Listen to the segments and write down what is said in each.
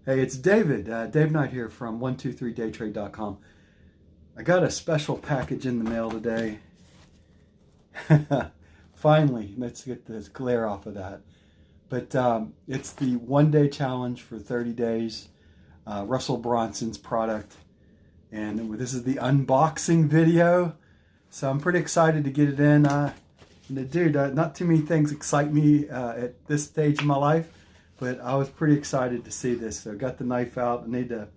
Hey, it's David. Dave Knight here from 123daytrade.com. I got a special package in the mail today. Finally, let's get this glare off of that. But it's the one-day challenge for 30 days. Russell Bronson's product. And this is the unboxing video. So I'm pretty excited to get it in. Dude, not too many things excite me at this stage of my life. But I was pretty excited to see this. So I got the knife out. I need to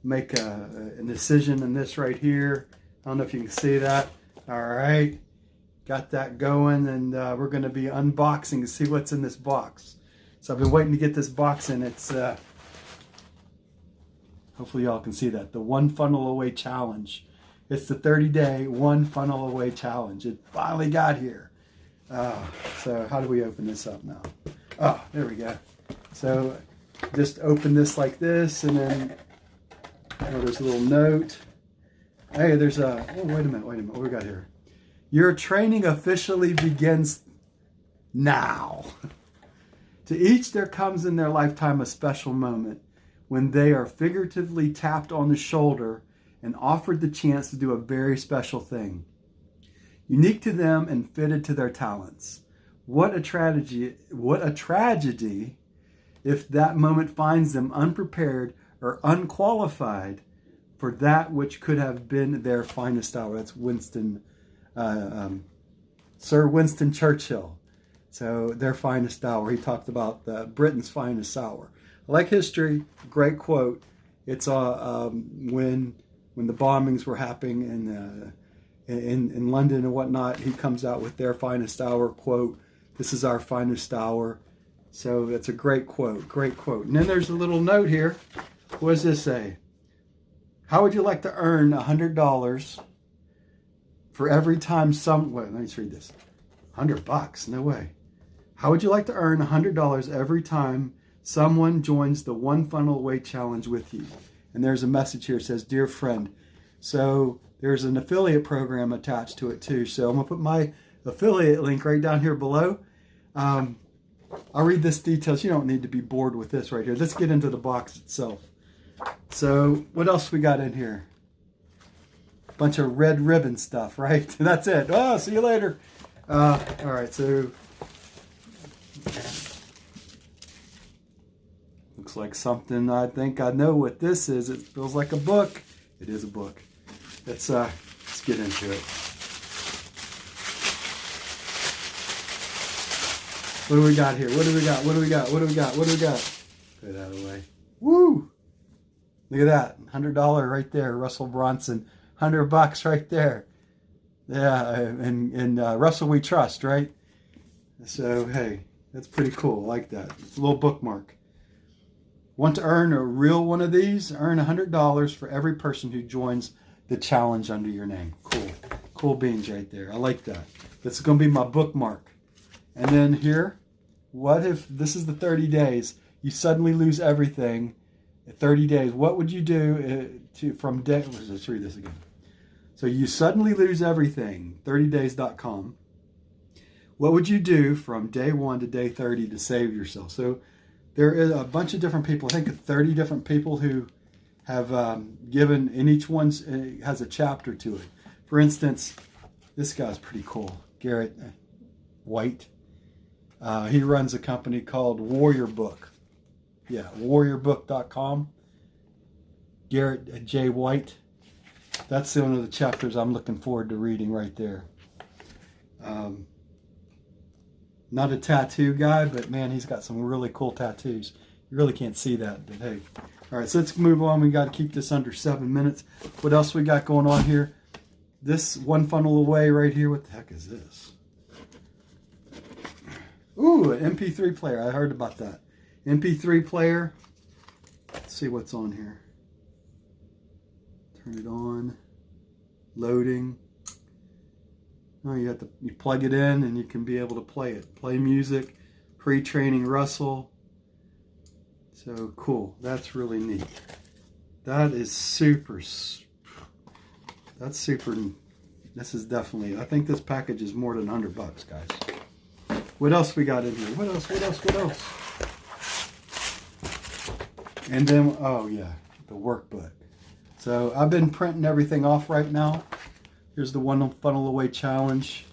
make a decision in this right here. I don't know if you can see that. All right. Got that going. And we're going to be unboxing to see what's in this box. So I've been waiting to get this box in. It's, hopefully y'all can see that. The One Funnel Away Challenge. It's the 30-day One Funnel Away Challenge. It finally got here. So how do we open this up now? Oh, there we go. So just open this like this, and then there's a little note. Hey, there's a, oh, wait a minute, what we got here? Your training officially begins now. To each there comes in their lifetime a special moment when they are figuratively tapped on the shoulder and offered the chance to do a very special thing. Unique to them and fitted to their talents. What a tragedy if that moment finds them unprepared or unqualified for that which could have been their finest hour. That's Sir Winston Churchill. So their finest hour. He talked about Britain's finest hour. I like history. Great quote. It's when the bombings were happening in London and whatnot. He comes out with their finest hour quote. This is our finest hour. So that's a great quote, great quote. And then there's a little note here. What does this say? How would you like to earn $100 for every time wait, let me read this. $100, no way. How would you like to earn $100 every time someone joins the One Funnel Away Challenge with you? And there's a message here that says, dear friend. So there's an affiliate program attached to it too. So I'm gonna put my affiliate link right down here below. I'll read this details. You don't need to be bored with this right here. Let's get into the box itself. So what else we got in here? A bunch of red ribbon stuff, right? That's it. Oh, see you later. All right, so looks like something. I think I know what this is. It feels like a book. It is a book. Let's get into it. What do we got here? What do we got? What do we got? What do we got? What do we got? Put it out of the way. Woo! Look at that. $100 right there. Russell Bronson. $100 right there. Yeah, and Russell we trust, right? So, hey, that's pretty cool. I like that. It's a little bookmark. Want to earn a real one of these? Earn $100 for every person who joins the challenge under your name. Cool. Cool beans right there. I like that. This is going to be my bookmark. And then here, what if this is the 30 days, you suddenly lose everything in 30 days? What would you do from day, let's read this again. So you suddenly lose everything, 30days.com. What would you do from day 1 to day 30 to save yourself? So there is a bunch of different people, I think of 30 different people who have given, and each one has a chapter to it. For instance, this guy's pretty cool, Garrett White. He runs a company called Workbook. Yeah, warriorbook.com. Garrett J. White. That's one of the chapters I'm looking forward to reading right there. Not a tattoo guy, but man, he's got some really cool tattoos. You really can't see that, but hey. All right, so let's move on. We got to keep this under 7 minutes. What else we got going on here? This One Funnel Away right here. What the heck is this? Ooh, an MP3 player. I heard about that. MP3 player. Let's see what's on here. Turn it on. Loading. Oh, you plug it in and you can be able to play it. Play music. Pre-training Russell. So cool. That's really neat. That is super. That's super. This is definitely. I think this package is more than $100, guys. What else we got in here? What else? And then, oh yeah, the workbook. So I've been printing everything off right now. Here's the one funnel away challenge.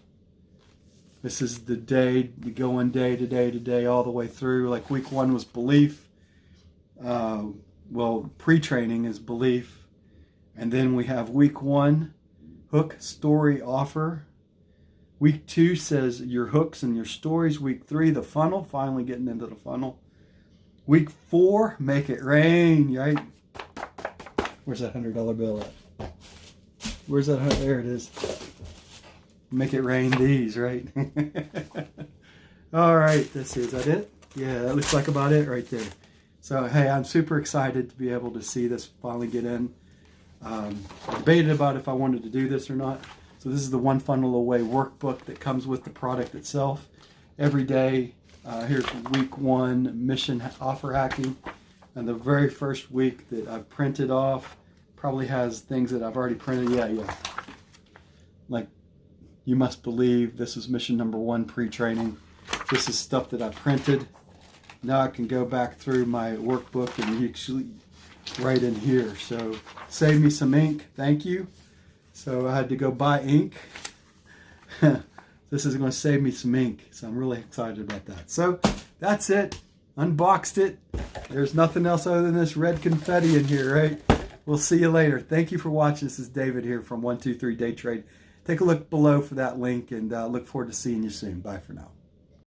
This is the day, going day to day to day all the way through. Like week 1 was belief. Well, pre-training is belief. And then we have week 1, hook, story, offer. Week 2 says your hooks and your stories. Week 3, the funnel, finally getting into the funnel. Week 4, make it rain, right? Where's that $100 bill at? Where's that? There it is. Make it rain these, right? All right, is that it? Yeah, that looks like about it right there. So, hey, I'm super excited to be able to see this finally get in. I debated about if I wanted to do this or not. So this is the one funnel away workbook that comes with the product itself. Every day, here's week 1, mission offer hacking. And the very first week that I've printed off probably has things that I've already printed. Yeah. Like, you must believe this is mission number 1 pre-training. This is stuff that I printed. Now I can go back through my workbook and actually right in here. So save me some ink. Thank you. So I had to go buy ink. This is going to save me some ink. So I'm really excited about that. So that's it. Unboxed it. There's nothing else other than this red confetti in here, right? We'll see you later. Thank you for watching. This is David here from 123 Day Trade. Take a look below for that link and look forward to seeing you soon. Bye for now.